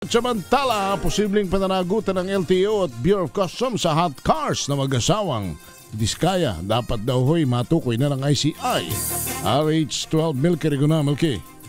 Samantala, posibleng pananagutan ng LTO at Bureau of Customs sa hot cars na mag-asawang Diskaya. Dapat daw ho'y matukoy na ng ICI. RH12 Milky Reguna Milky.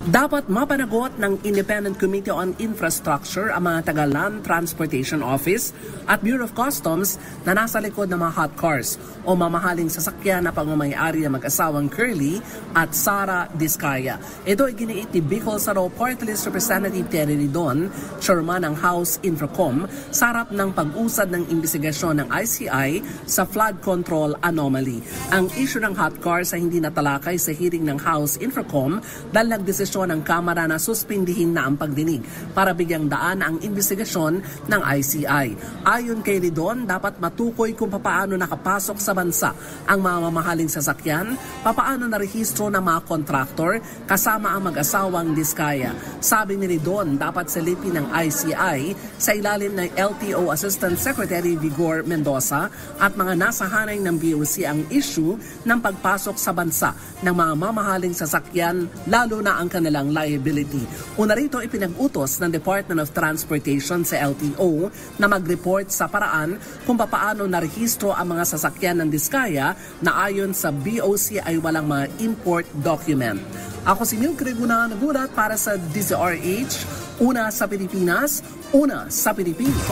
Dapat mapanagot ng Independent Committee on Infrastructure ang mga taga-Land Transportation Office at Bureau of Customs na nasa likod ng mga hot cars o mamahaling sasakyan na pagmamayari ng mag-asawang Curly at Sara Diskaya. Ito ay giniit ni Bicol Saro Party List Representative Terry Ridon, chairman ng House Infracom, sa harap ng pag-usad ng investigasyon ng ICI sa flood control anomaly. Ang issue ng hot cars ay hindi natalakay sa hearing ng House Infracom dahil nagdesisyon ng Kamara na suspindihin na ang pagdinig para bigyang daan ang investigasyon ng ICI. Ayon kay Ridon, dapat matukoy kung papaano nakapasok sa bansa ang mga mamahaling sasakyan, papaano narehistro ng mga kontraktor kasama ang mag-asawang Diskaya. Sabi ni Ridon, dapat silipin ng ICI sa ilalim ng LTO Assistant Secretary Vigor Mendoza at mga nasa hanay ng BOC ang issue ng pagpasok sa bansa ng mga mamahaling sasakyan, lalo na ang kanilang liability. Una rito ipinag-utos ng Department of Transportation sa LTO na mag-report sa paraan kung papaano narehistro ang mga sasakyan ng Diskaya na ayon sa BOC ay walang mga import document. Ako si Milky Reguna, nagulat para sa DZRH, una sa Pilipinas, una sa Pilipinas.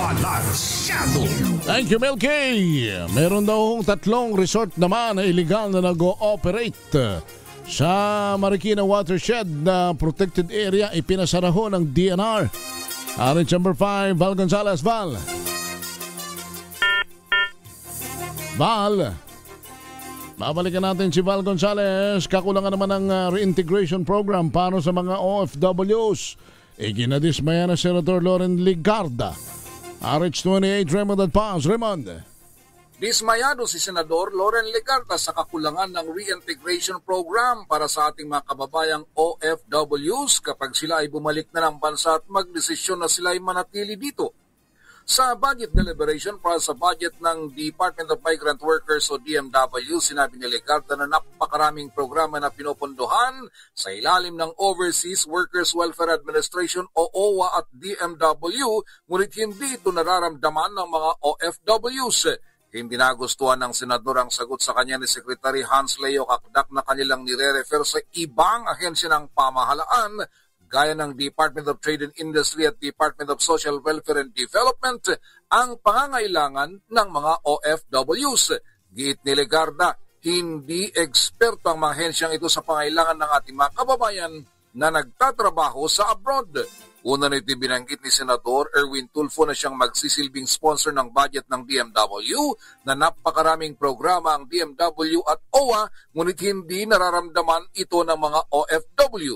Thank you, Milky. Meron daw 3 resort naman na illegal na nag-ooperate sa Marikina Watershed na protected area. Ipinasara ho ng DNR. RH number 5, Val Gonzalez. Val, babalikan natin si Val Gonzalez. Kakulangan naman ng reintegration program para sa mga OFWs. Iginadismaya na Senator Loren Legarda. RH28, Raymond at Paz. Raymond. Dismayado si Senador Loren Legarda sa kakulangan ng reintegration program para sa ating mga kababayang OFWs kapag sila ay bumalik na ng bansa at magdesisyon na sila ay manatili dito. Sa budget deliberation para sa budget ng Department of Migrant Workers o DMW, sinabi ni Legarda na napakaraming programa na pinupunduhan sa ilalim ng Overseas Workers Welfare Administration o OWA at DMW, ngunit hindi ito nararamdaman ng mga OFWs. Hindi nagustuhan ng senador ang sagot sa kanya ni Secretary Hans Leo Kakdak na kanilang nire-refer sa ibang ahensya ng pamahalaan gaya ng Department of Trade and Industry at Department of Social Welfare and Development ang pangangailangan ng mga OFWs. Giit ni Legarda, hindi eksperto ang mga ahensyang ito sa pangailangan ng ating mga kababayan na nagtatrabaho sa abroad. Una nito binanggit ni Senador Erwin Tulfo na siyang magsisilbing sponsor ng budget ng DMW na napakaraming programa ang DMW at OWA ngunit hindi nararamdaman ito ng mga OFW.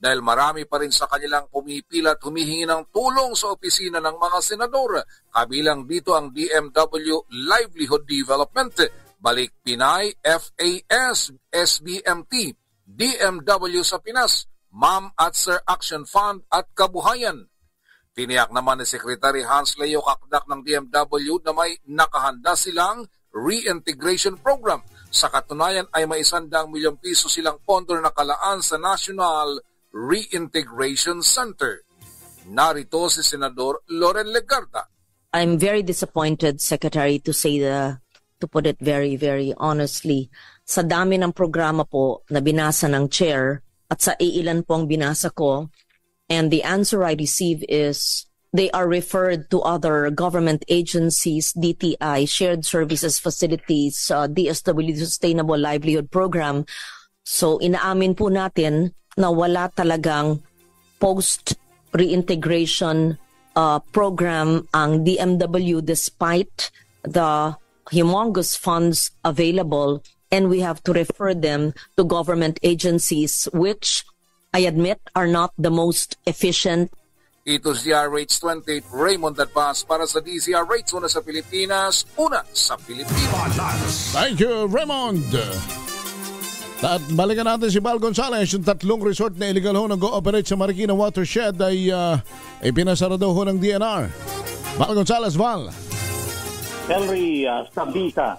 Dahil marami pa rin sa kanilang pumipila at humihingi ng tulong sa opisina ng mga senador. Kabilang dito ang DMW Livelihood Development, Balik Pinay, FAS, SBMT, DMW sa Pinas, Ma'am at Sir Action Fund at Kabuhayan. Tiniyak naman ni Secretary Hans Leo Kakdak ng DMW na may nakahanda silang reintegration program. Sa katunayan ay may 100 milyong piso silang pondo na nakalaan sa National Reintegration Center. Narito si Senador Loren Legarda. I'm very disappointed, Secretary, to put it very, very honestly. Sa dami ng programa po na binasa ng Chair, at sa iilan pong binasa ko, and the answer I receive is they are referred to other government agencies, DTI, Shared Services Facilities, DSW Sustainable Livelihood Program. So inaamin po natin na wala talagang post-reintegration program ang DMW despite the humongous funds available. And we have to refer them to government agencies, which I admit are not the most efficient. Ito si RH28 Raymond Advance para sa DZRH, una sa Pilipinas, una sa Pilipinas. Thank you, Raymond. At balikan natin si Val Gonzalez. Yung 3 resort na illegal ho nag-ooperate sa Marikina Watershed ay pinasara daw ho ng DNR. Val Gonzalez, Val. Henry, sa visa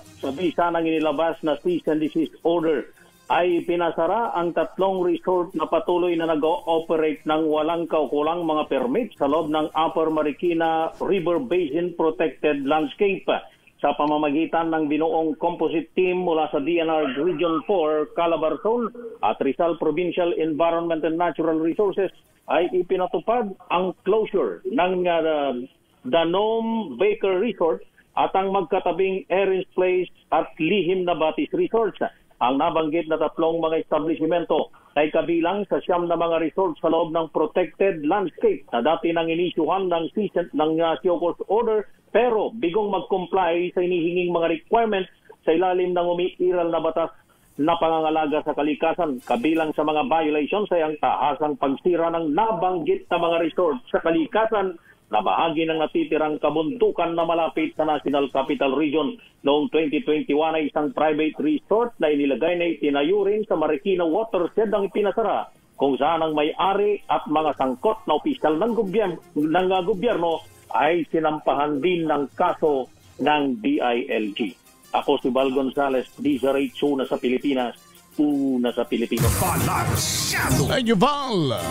nang inilabas na cease and desist order ay pinasara ang 3 resort na patuloy na nag-ooperate ng walang kaukulang mga permit sa loob ng Upper Marikina River Basin Protected Landscape sa pamamagitan ng binuong composite team mula sa DNR Region 4 Calabarzon at Rizal Provincial Environment and Natural Resources ay ipinatupad ang closure ng Danom Baker Resort at ang magkatabing Erin's Place at Lihim na Batis Resorts. Ang nabanggit na 3 mga establishmento ay kabilang sa 9 na mga resort sa loob ng protected landscape na dati nang inisyuhan ng CIOCOS order pero bigong mag-comply sa inihinging mga requirements sa ilalim ng umiiral na batas na pangangalaga sa kalikasan. Kabilang sa mga violations ay ang tahasang pagsira ng nabanggit na mga resort sa kalikasan na bahagi ng natitirang kabundukan na malapit sa National Capital Region. Noong 2021 ay isang private resort na inilagay na itinayo rin sa Marikina Watershed ang ipinasara kung saan ang may-ari at mga sangkot na opisyal ng gobyerno ay sinampahan din ng kaso ng DILG. Ako si Val Gonzales, DZRH, una sa Pilipinas, una sa Pilipinas. Thank you, Val.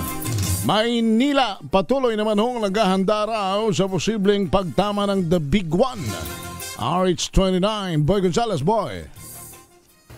Maynila, patuloy naman hong naghahanda raw sa posibleng pagtama ng The Big One. RH29, Boy Gonzales, boy.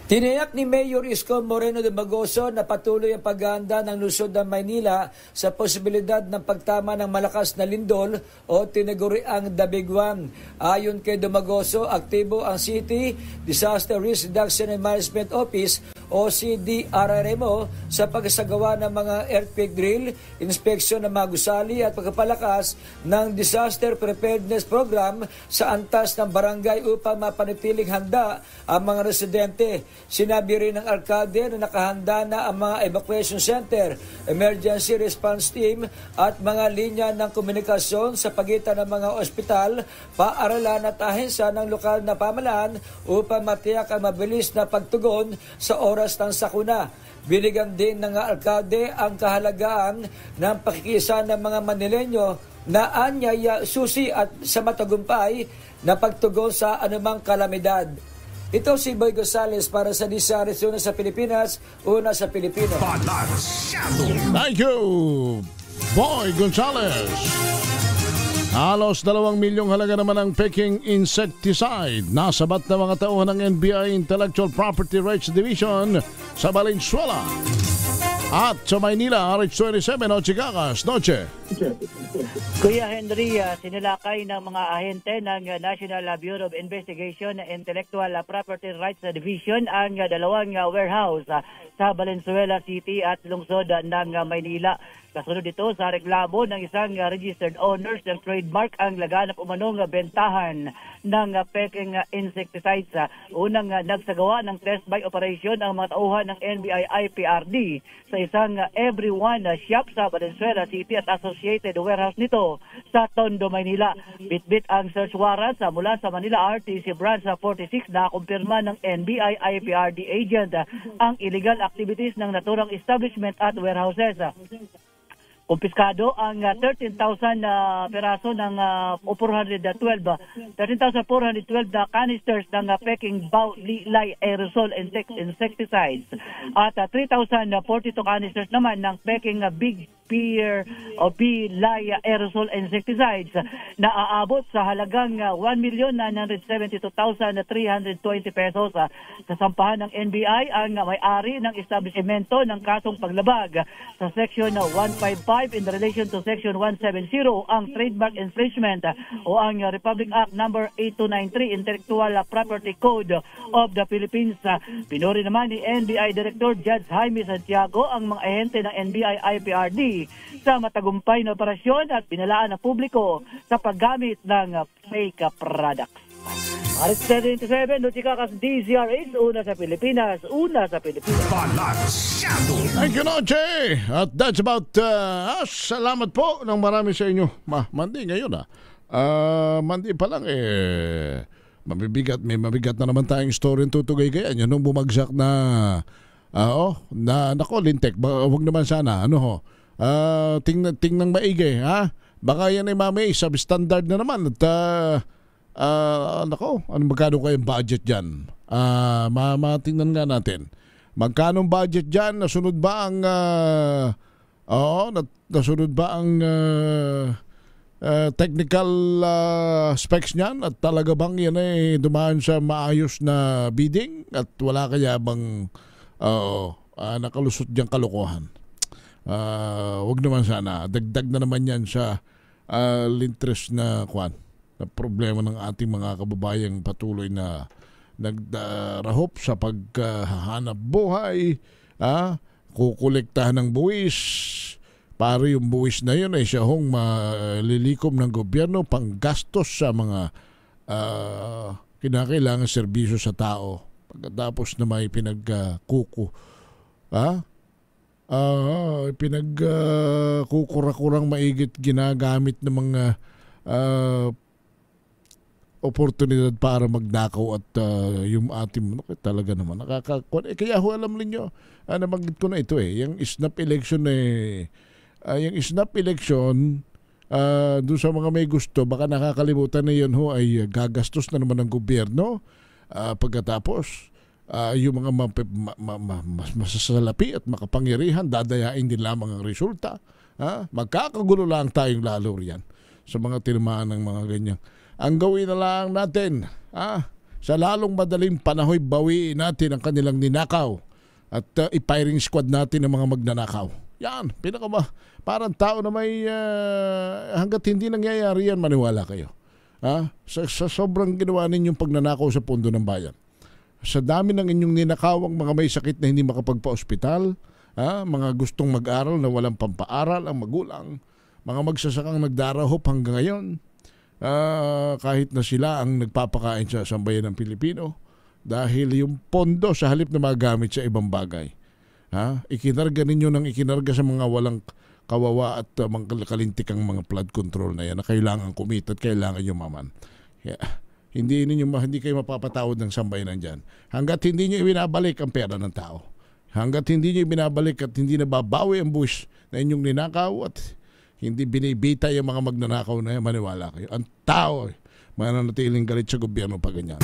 Tiniyak ni Mayor Isko Moreno de Bagoso na patuloy ang paghahanda ng lungsod ng Maynila sa posibilidad ng pagtama ng malakas na lindol o tinaguriang The Big One. Ayon kay de Bagoso, aktibo ang City Disaster Risk Reduction and Management Office o CDRRMO sa pagsagawa ng mga earthquake drill, inspeksyon ng mga gusali at pagpapalakas ng Disaster Preparedness Program sa antas ng barangay upang mapanatiling handa ang mga residente. Sinabi rin ng alkalde na nakahanda na ang mga evacuation center, emergency response team at mga linya ng komunikasyon sa pagitan ng mga ospital, paaralan at ahensya ng lokal na pamahalaan upang matiyak ang mabilis na pagtugon sa oras ng sakuna. Binigyan din ng alkalde ang kahalagaan ng pakikisa ng mga Manileño na anyaya susi at sa matagumpay na pagtugon sa anumang kalamidad. Ito si Boy Gonzales para sa DZRH, una sa Pilipinas, una sa Pilipino. Thank you, Boy Gonzales. Halos 2 milyong halaga naman ang peking insecticide. Nasabat na mga tauhan ng NBI Intellectual Property Rights Division sa Valenzuela. At sa Maynila, RH27 o Chicagas, Noche. Kuya Henry, sinilakay ng mga ahente ng National Bureau of Investigation Intellectual Property Rights Division ang 2 warehouse sa Valenzuela City at lungsod ng Maynila. Kasunod dito sa reklamo ng isang registered owners ng trademark ang laganap umanong bentahan ng peking insecticides. Unang nagsagawa ng test buy operation ang mga tauhan ng NBI IPRD sa isang everyone shop sa Valenzuela City at associated warehouse nito sa Tondo, Maynila. Bitbit ang search warrant mula sa Manila RTC Branch 46 na kumpirma ng NBI IPRD agent ang illegal activities ng naturang establishment at warehouses. Kumpiskado ang 13,000 peraso ng 13,412 na canisters ng peking Baulilay aerosol insecticides at 3,042 canisters naman ng peking Big Beer o Bilay aerosol insecticides na aabot sa halagang 1,972,320 pesos. Kasampahan ng NBI ang may-ari ng establishmento ng kasong paglabag sa Section 155 in relation to Section 170 ang trademark infringement o ang Republic Act No. 8293 Intellectual Property Code of the Philippines. Pinuri naman ni NBI Director Judge Jaime Santiago ang mga ahente ng NBI IPRD sa matagumpay na operasyon at binalaan ng publiko sa paggamit ng fake products. RH27, Chicagas, DZRH, una sa Pilipinas, una sa Pilipinas. Thank you, Noche. At that's about salamat po ng marami sa inyo. Mandi ngayon mandi pa lang mabibigat na naman tayong story yung tutugay-gayan. Yun nung bumagsak na nako, lintek. Huwag naman sana. Tingnan maigi, ha? Baka yan ay mamay, substandard na naman. At nako, ano magkano kayong budget dyan? Matingnan nga natin. Magkano budget dyan? Nasunod ba ang nasunod ba ang technical specs niyan? At talaga bang yan ay dumaan sa maayos na bidding? At wala kaya bang nakalusot diyang kalokohan? Wag naman sana. Dagdag na naman yan sa interest na problema ng ating mga kababayang patuloy na nagdarahop sa paghahanap buhay, kukolektahan ng buwis, para yung buwis na yun ay siya hong malilikom ng gobyerno panggastos sa mga kinakailangan serbisyo sa tao. Pagkatapos na may pinagkukura-kurang maigit ginagamit ng mga oportunidad para magnakaw at yung ating talaga naman kaya alam niyo, nabanggit ko na ito yung snap election yung snap election doon sa mga may gusto, baka nakakalimutan na yun ay gagastos na naman ng gobyerno pagkatapos yung mga masasalapi at makapangyarihan dadayain din lamang ang resulta. Magkakagulo lang tayong lalo riyan sa mga tinamaan ng mga ganyan. Ang gawin na lang natin, sa lalong madaling panahoy, bawiin natin ang kanilang ninakaw at i-firing squad natin ang mga magnanakaw. Yan, parang tao na may hanggat hindi nangyayari yan, maniwala kayo. Sa sobrang ginawa ninyong pagnanakaw sa pondo ng bayan. Sa dami ng inyong ninakawang mga may sakit na hindi makapagpa-ospital, mga gustong mag-aral na walang pampaaral ang magulang, mga magsasakang nagdarahop hanggang ngayon, kahit na sila ang nagpapakain sa sambayan ng Pilipino dahil yung pondo sa halip na magamit sa ibang bagay. Ikinarga ninyo ng ikinarga sa mga walang kawawa at mga kalintikang mga flood control na yan na kailangan kumita at kailangan yumaman. Hindi kayo mapapatawad ng sambayanan dyan. Hanggat hindi nyo ibinabalik ang pera ng tao. Hanggat hindi nyo ibinabalik at hindi nababawi ang buwis na inyong ninakaw at hindi binibita yung mga magnanakaw na yan, maniwala kayo. Ang tao mananatiling galit sa gobyerno pa ganyan.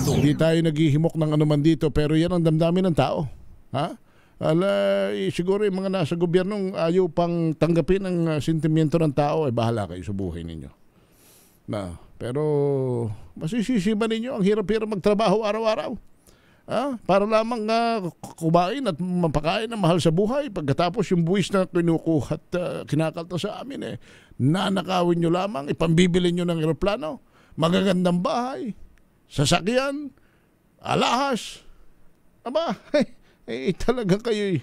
Hindi tayo naghihimok ng anuman dito, pero yan ang damdamin ng tao. Siguro yung mga nasa gobyernong ayaw pang tanggapin ang sentimiento ng tao, bahala kayo sa buhay ninyo. Pero masisisi ba ninyo ang hirap-hirap magtrabaho araw-araw? Para lamang kumain at mapakain ng mahal sa buhay. Pagkatapos yung buwis na kinukuha at kinakalta sa amin nanakawin nyo lamang, ipambibili nyo ng eroplano, magagandang bahay, sasakyan, alahas. Talaga kayo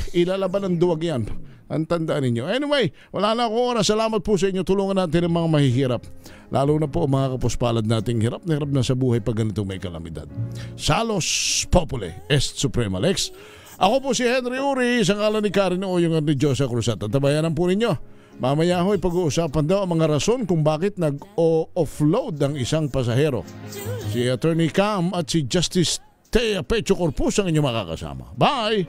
ilalaban ng duwag yan. Ang tandaan ninyo. Anyway, wala na akong oras. Salamat po sa inyo. Tulungan natin ang mga mahihirap. Lalo na po mga kapuspalad nating hirap na sa buhay pag ganitong may kalamidad. Salos Populi Est Suprema Lex. Ako po si Henry Uri, sa ngalan ni Karen O, yung ni Josa Cruzat. At tabayanan po ninyo. Mamaya ho'y pag-uusapan daw ang mga rason kung bakit nag-offload ang isang pasahero. Si Attorney Cam at si Justice Tea Pecho Corpus ang inyong makakasama. Bye!